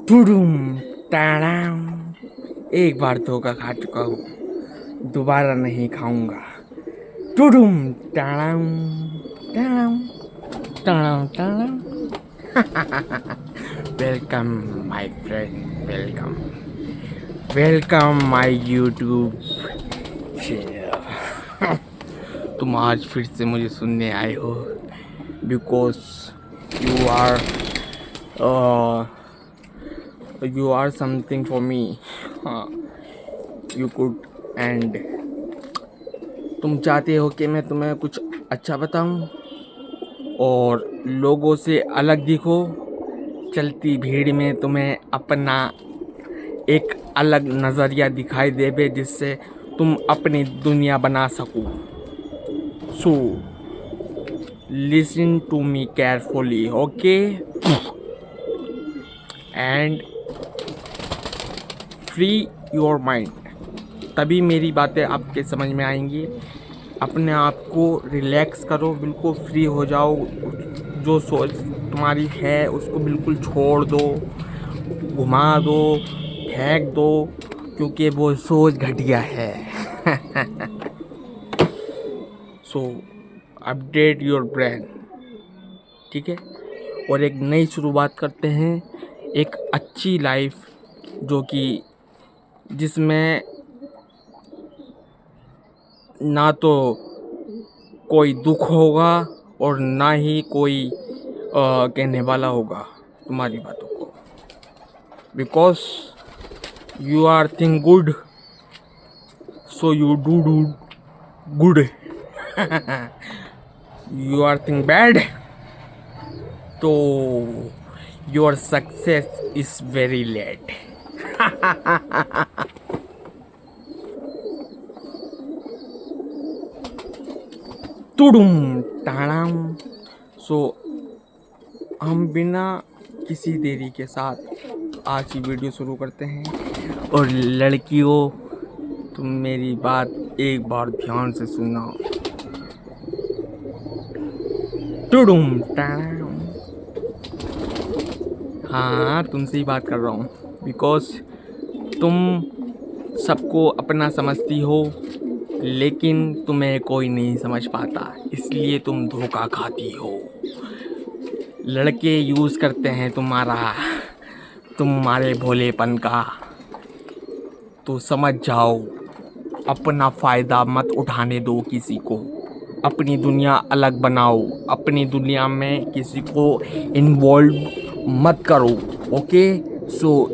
टुडुम टाड़ाम। एक बार धोखा खा चुका हूँ, दोबारा नहीं खाऊंगा। टुडुम टाड़ाम टाड़ाम टाड़ाम टाड़ाम। Welcome my friend, welcome welcome my YouTube channel. तुम आज फिर से मुझे सुनने आए हो because you are you are something for me. हाँ, यू कुड एंड तुम चाहते हो कि मैं तुम्हें कुछ अच्छा बताऊं और लोगों से अलग दिखो। चलती भीड़ में तुम्हें अपना एक अलग नज़रिया दिखाई देवे जिससे तुम अपनी दुनिया बना सको। So listen to me carefully, okay, and free your mind. तभी मेरी बातें आपके समझ में आएंगी। अपने आप को रिलैक्स करो, बिल्कुल फ्री हो जाओ। जो सोच तुम्हारी है उसको बिल्कुल छोड़ दो, घुमा दो, फेंक दो, क्योंकि वो सोच घटिया है। सो अपडेट योर ब्रेन, ठीक है। और एक नई शुरुआत करते हैं, एक अच्छी लाइफ जो कि जिसमें ना तो कोई दुख होगा और ना ही कोई कहने वाला होगा तुम्हारी बातों को। Because you are think good, so you do good. You are think bad, तो your success is very late. तुडुम टाड़ाम। सो हम बिना किसी देरी के साथ आज की वीडियो शुरू करते हैं। और लड़कियों, तुम मेरी बात एक बार ध्यान से सुनना। टुडुम टाड़ाम। हाँ, तुमसे ही बात कर रहा हूँ। बिकॉज तुम सबको अपना समझती हो लेकिन तुम्हें कोई नहीं समझ पाता, इसलिए तुम धोखा खाती हो। लड़के यूज़ करते हैं तुम्हारे भोलेपन का। तो समझ जाओ, अपना फ़ायदा मत उठाने दो किसी को। अपनी दुनिया अलग बनाओ, अपनी दुनिया में किसी को इन्वॉल्व मत करो, ओके। सो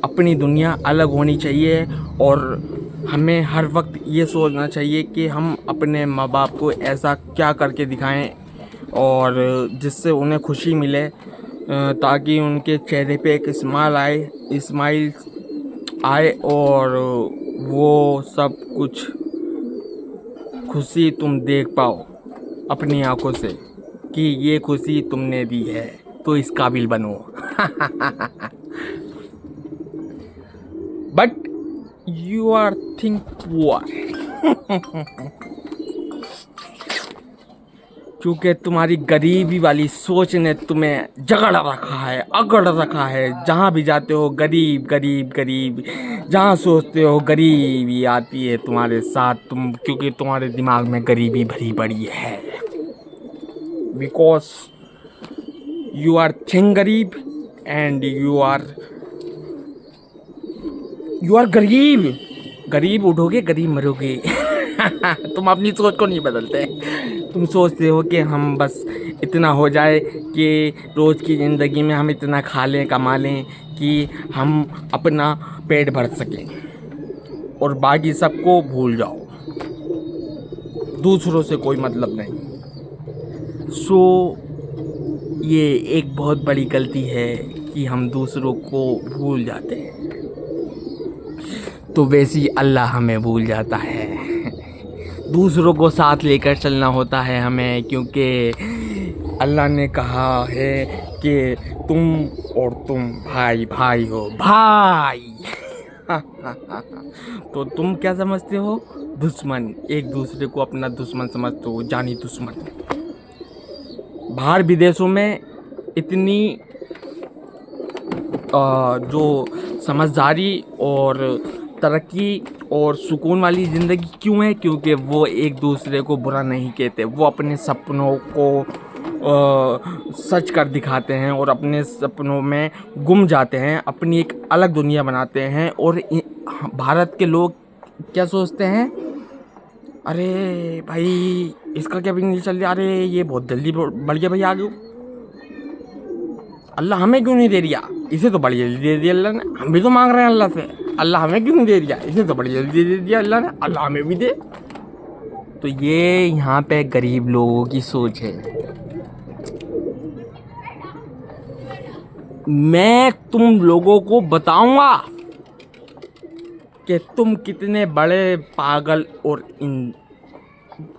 अपनी दुनिया अलग होनी चाहिए और हमें हर वक्त ये सोचना चाहिए कि हम अपने माँ बाप को ऐसा क्या करके दिखाएं और जिससे उन्हें खुशी मिले, ताकि उनके चेहरे पे एक स्माइल आए और वो सब कुछ खुशी तुम देख पाओ अपनी आंखों से कि ये खुशी तुमने दी है, तो इस काबिल बनो। But you are think poor. क्योंकि तुम्हारी गरीबी वाली सोच ने तुम्हें अगड़ रखा है। जहाँ भी जाते हो गरीब गरीब गरीब, जहाँ सोचते हो गरीबी आती है तुम्हारे साथ। क्योंकि तुम्हारे दिमाग में गरीबी भरी पड़ी है। बिकॉज यू आर थिंक गरीब एंड यू आर गरीब उठोगे गरीब मरोगे। तुम अपनी सोच को नहीं बदलते। तुम सोचते हो कि हम बस इतना हो जाए कि रोज़ की ज़िंदगी में हम इतना खा लें, कमा लें कि हम अपना पेट भर सकें और बाकी सबको भूल जाओ। दूसरों से कोई मतलब नहीं। सो ये एक बहुत बड़ी गलती है कि हम दूसरों को भूल जाते हैं। तो वैसे ही अल्लाह हमें भूल जाता है। दूसरों को साथ लेकर चलना होता है हमें, क्योंकि अल्लाह ने कहा है कि तुम भाई भाई हो, भाई। तो तुम क्या समझते हो? दुश्मन। एक दूसरे को अपना दुश्मन समझते हो, जानी दुश्मन। बाहर विदेशों में इतनी जो समझदारी और तरक्की और सुकून वाली ज़िंदगी क्यों है? क्योंकि वो एक दूसरे को बुरा नहीं कहते, वो अपने सपनों को सच कर दिखाते हैं और अपने सपनों में गुम जाते हैं, अपनी एक अलग दुनिया बनाते हैं। और भारत के लोग क्या सोचते हैं, अरे भाई इसका क्या बिजनेस चल रहा है, अरे ये बहुत जल्दी बढ़ गया भाई आगे, अल्लाह हमें क्यों नहीं दे दिया, इसे तो बड़ी जल्दी दे दिया अल्लाह ने, हम भी तो मांग रहे हैं अल्लाह से, अल्लाह हमें क्यों नहीं दे दिया, इसे तो बड़ी जल्दी दे दिया अल्लाह ने, अल्लाह हमें भी दे। तो ये यहाँ पे गरीब लोगों की सोच है। मैं तुम लोगों को बताऊंगा कि तुम कितने बड़े पागल और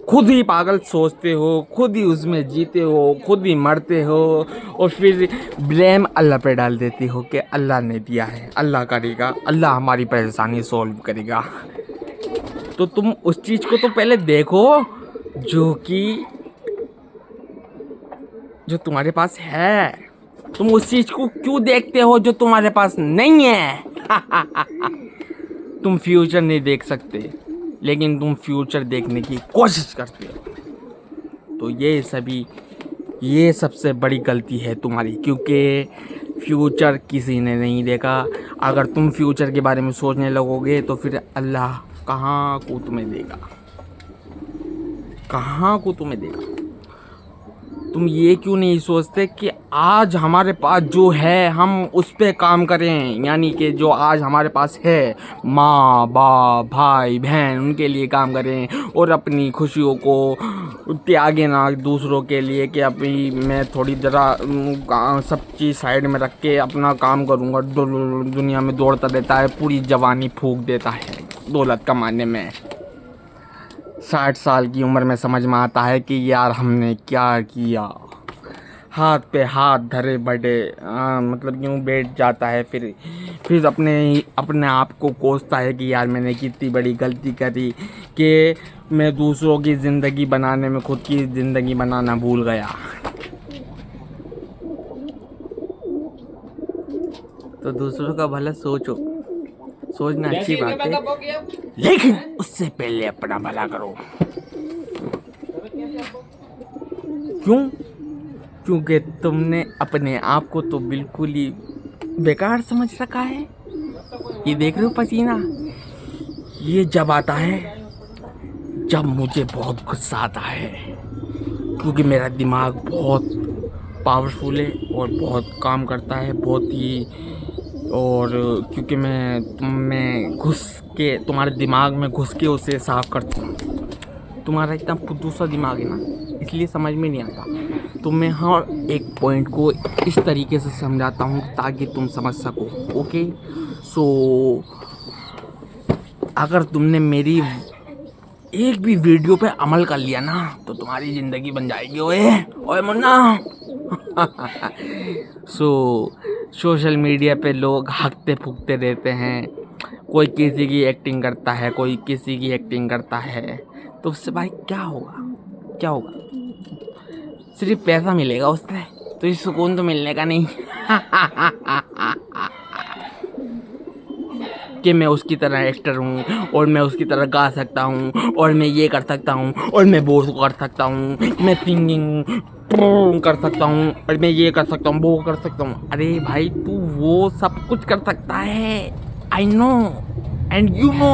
खुद ही पागल सोचते हो, खुद ही उसमें जीते हो, खुद ही मरते हो और फिर ब्लेम अल्लाह पे डाल देती हो कि अल्लाह ने दिया है, अल्लाह करेगा, अल्लाह हमारी परेशानी सॉल्व करेगा। तो तुम उस चीज़ को तो पहले देखो जो तुम्हारे पास है। तुम उस चीज़ को क्यों देखते हो जो तुम्हारे पास नहीं है? तुम फ्यूचर नहीं देख सकते, लेकिन तुम फ्यूचर देखने की कोशिश करते हो। तो ये सबसे बड़ी गलती है तुम्हारी, क्योंकि फ्यूचर किसी ने नहीं देखा। अगर तुम फ्यूचर के बारे में सोचने लगोगे तो फिर अल्लाह कहाँ को तुम्हें देगा, कहाँ को तुम्हें देगा। तुम ये क्यों नहीं सोचते कि आज हमारे पास जो है हम उस पर काम करें, यानी कि जो आज हमारे पास है, माँ बाप भाई बहन, उनके लिए काम करें और अपनी खुशियों को त्यागे ना दूसरों के लिए कि अभी मैं थोड़ी ज़रा सब चीज़ साइड में रख के अपना काम करूँगा। दुनिया में दौड़ता रहता है, पूरी जवानी फूंक देता है दौलत कमाने में। 60 साल की उम्र में समझ में आता है कि यार हमने क्या किया। हाथ पे हाथ धरे बड़े मतलब यूँ बैठ जाता है, फिर अपने आप को कोसता है कि यार मैंने कितनी बड़ी गलती करी कि मैं दूसरों की ज़िंदगी बनाने में खुद की ज़िंदगी बनाना भूल गया। तो दूसरों का भला सोचना अच्छी बात है, लेकिन उससे पहले अपना भला करो। क्यों? क्योंकि तुमने अपने आप को तो बिल्कुल ही बेकार समझ रखा है। ये देख रहे हो पसीना, ये जब आता है जब मुझे बहुत गुस्सा आता है, क्योंकि मेरा दिमाग बहुत पावरफुल है और बहुत काम करता है, बहुत ही। और क्योंकि मैं तुम्हारे दिमाग में घुस के उसे साफ करता हूँ। तुम्हारा इतना फुद्दू सा दिमाग है ना, इसलिए समझ में नहीं आता। तो मैं हर एक पॉइंट को इस तरीके से समझाता हूँ ताकि तुम समझ सको। ओके, सो अगर तुमने मेरी एक भी वीडियो पे अमल कर लिया ना तो तुम्हारी ज़िंदगी बन जाएगी। ओए मुन्ना। सोशल मीडिया पे लोग हकते फूकते रहते हैं, कोई किसी की एक्टिंग करता है, कोई किसी की एक्टिंग करता है, तो उससे भाई क्या होगा? सिर्फ पैसा मिलेगा उससे, तो ये सुकून तो मिलने का नहीं। कि मैं उसकी तरह एक्टर हूँ और मैं उसकी तरह गा सकता हूँ और मैं ये कर सकता हूँ और मैं वो कर सकता हूँ, मैं सिंगिंग कर सकता हूँ और मैं ये कर सकता हूँ, वो कर सकता हूँ। अरे भाई तू वो सब कुछ कर सकता है, I know and you know,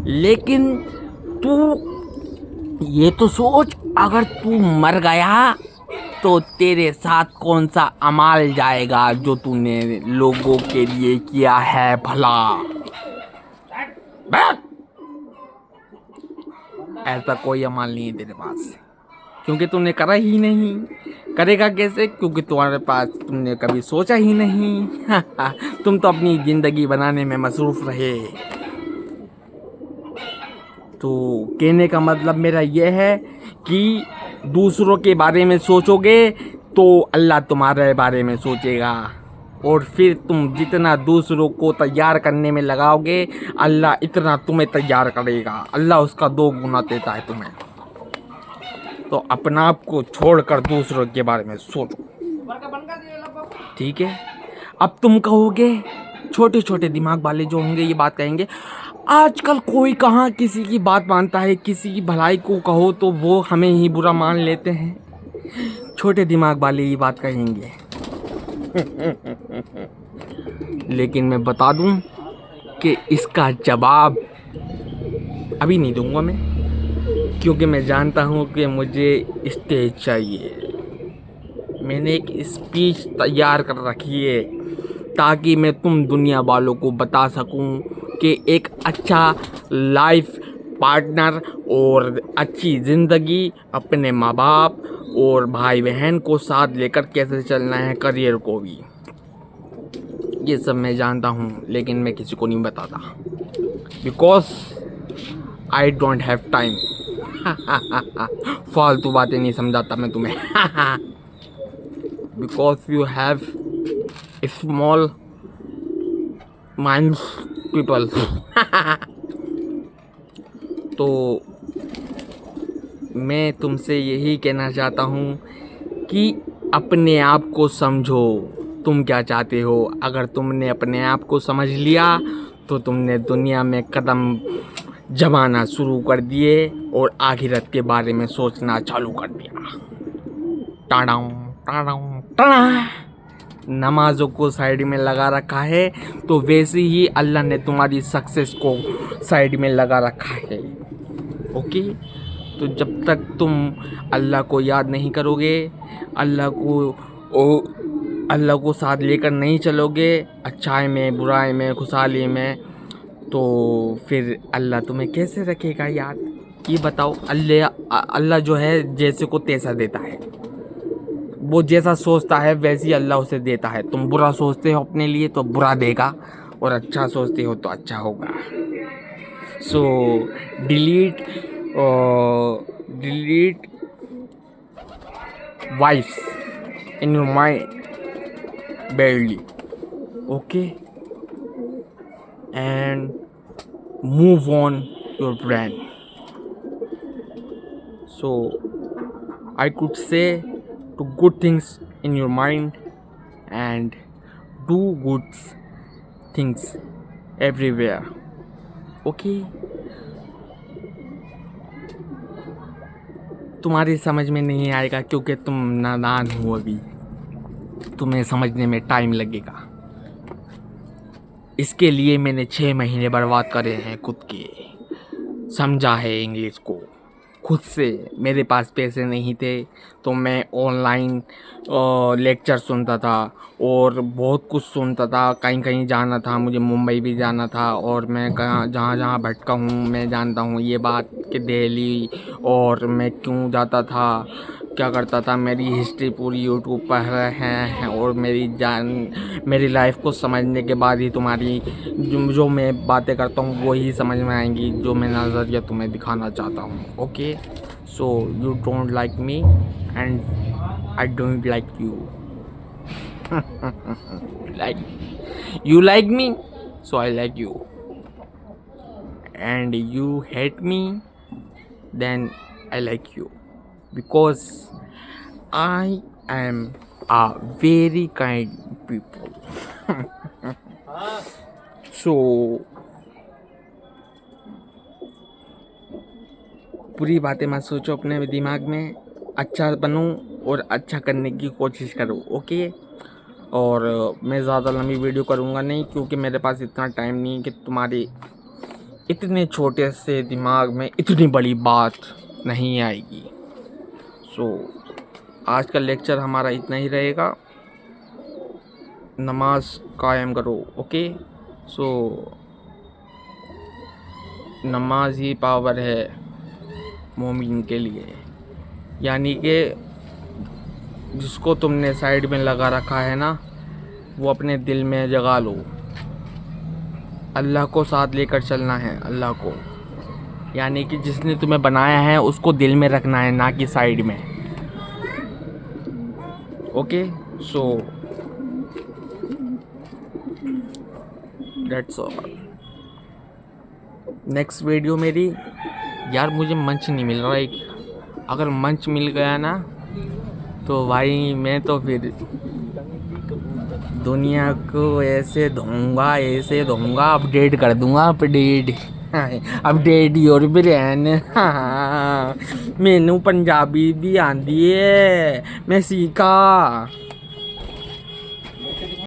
लेकिन तू ये तो सोच, अगर तू मर गया तो तेरे साथ कौन सा अमाल जाएगा जो तूने लोगों के लिए किया है भला। ऐसा कोई अमाल नहीं है तेरे पास, क्योंकि तूने करा ही नहीं। करेगा कैसे? क्योंकि तुम्हारे पास तुमने कभी सोचा ही नहीं। तुम तो अपनी ज़िंदगी बनाने में मसरूफ़ रहे। तो कहने का मतलब मेरा यह है कि दूसरों के बारे में सोचोगे तो अल्लाह तुम्हारे बारे में सोचेगा, और फिर तुम जितना दूसरों को तैयार करने में लगाओगे अल्लाह इतना तुम्हें तैयार करेगा। अल्लाह उसका 2 गुना देता है तुम्हें। तो अपना आप को छोड़कर दूसरों के बारे में सोचो, ठीक है? अब तुम कहोगे, छोटे छोटे दिमाग वाले जो होंगे ये बात कहेंगे, आजकल कोई कहाँ किसी की बात मानता है, किसी की भलाई को कहो तो वो हमें ही बुरा मान लेते हैं। छोटे दिमाग वाले ये बात कहेंगे। लेकिन मैं बता दूं कि इसका जवाब अभी नहीं दूंगा मैं, क्योंकि मैं जानता हूं कि मुझे स्टेज चाहिए। मैंने एक स्पीच तैयार कर रखी है ताकि मैं तुम दुनिया वालों को बता सकूं कि एक अच्छा लाइफ पार्टनर और अच्छी ज़िंदगी अपने माँ बाप और भाई बहन को साथ लेकर कैसे चलना है, करियर को भी। ये सब मैं जानता हूँ, लेकिन मैं किसी को नहीं बताता, because I don't have time. फालतू बातें नहीं समझाता मैं तुम्हें। Because you have small mind people. तो मैं तुमसे यही कहना चाहता हूँ कि अपने आप को समझो, तुम क्या चाहते हो। अगर तुमने अपने आप को समझ लिया तो तुमने दुनिया में कदम जमाना शुरू कर दिए और आखिरत के बारे में सोचना चालू कर दिया। टाडाऊ टाडाऊ टाडा। नमाज़ों को साइड में लगा रखा है तो वैसे ही अल्लाह ने तुम्हारी सक्सेस को साइड में लगा रखा है। ओके, तो जब तक तुम अल्लाह को याद नहीं करोगे, अल्लाह को साथ लेकर नहीं चलोगे, अच्छाई में बुराई में खुशहाली में, तो फिर अल्लाह तुम्हें कैसे रखेगा याद, ये बताओ। अल्लाह जो है जैसे को तैसा देता है, वो जैसा सोचता है वैसे ही अल्लाह उसे देता है। तुम बुरा सोचते हो अपने लिए तो बुरा देगा, और अच्छा सोचते हो तो अच्छा होगा। So delete wives in your mind badly, okay, and move on your brain. So I could say to good things in your mind and do good things everywhere, okay. तुम्हारी समझ में नहीं आएगा क्योंकि तुम नादान हो, अभी तुम्हें समझने में टाइम लगेगा। इसके लिए मैंने 6 महीने बर्बाद करे हैं खुद के, समझा है इंग्लिश को खुद से। मेरे पास पैसे नहीं थे तो मैं ऑनलाइन लेक्चर सुनता था और बहुत कुछ सुनता था। कहीं कहीं जाना था, मुझे मुंबई भी जाना था, और मैं जहाँ जहाँ भटका हूँ मैं जानता हूँ ये बात कि दिल्ली, और मैं क्यों जाता था, क्या करता था। मेरी हिस्ट्री पूरी यूट्यूब पर है और मेरी लाइफ को समझने के बाद ही तुम्हारी जो मैं बातें करता हूँ वो ही समझ में आएंगी, जो मैं नज़रिया तुम्हें दिखाना चाहता हूँ। Okay, so you don't like me and I don't like you. You like me, so I like you, and you hate me, then I like you, because I am a very kind people. So बुरी बातें मत सोचो अपने दिमाग में, अच्छा बनो और अच्छा करने की कोशिश करो। ओके, और मैं ज़्यादा लंबी वीडियो करूँगा नहीं, क्योंकि मेरे पास इतना टाइम नहीं कि तुम्हारे इतने छोटे से दिमाग में इतनी बड़ी बात नहीं आएगी। सो आज का लेक्चर हमारा इतना ही रहेगा। नमाज कायम करो। ओके, सो नमाज ही पावर है मोमिन के लिए, यानी कि जिसको तुमने साइड में लगा रखा है ना, वो अपने दिल में जगा लो। अल्लाह को साथ लेकर चलना है, अल्लाह को, यानी कि जिसने तुम्हें बनाया है उसको दिल में रखना है, ना कि साइड में। Okay, so that's all. Next video मेरी, यार मुझे मंच नहीं मिल रहा एक, अगर मंच मिल गया ना तो भाई मैं तो फिर दुनिया को ऐसे दूंगा अपडेट कर दूंगा अपडेट अपडेट योर ब्रेन हाँ मैनू पंजाबी भी आंदी है मैं सीखा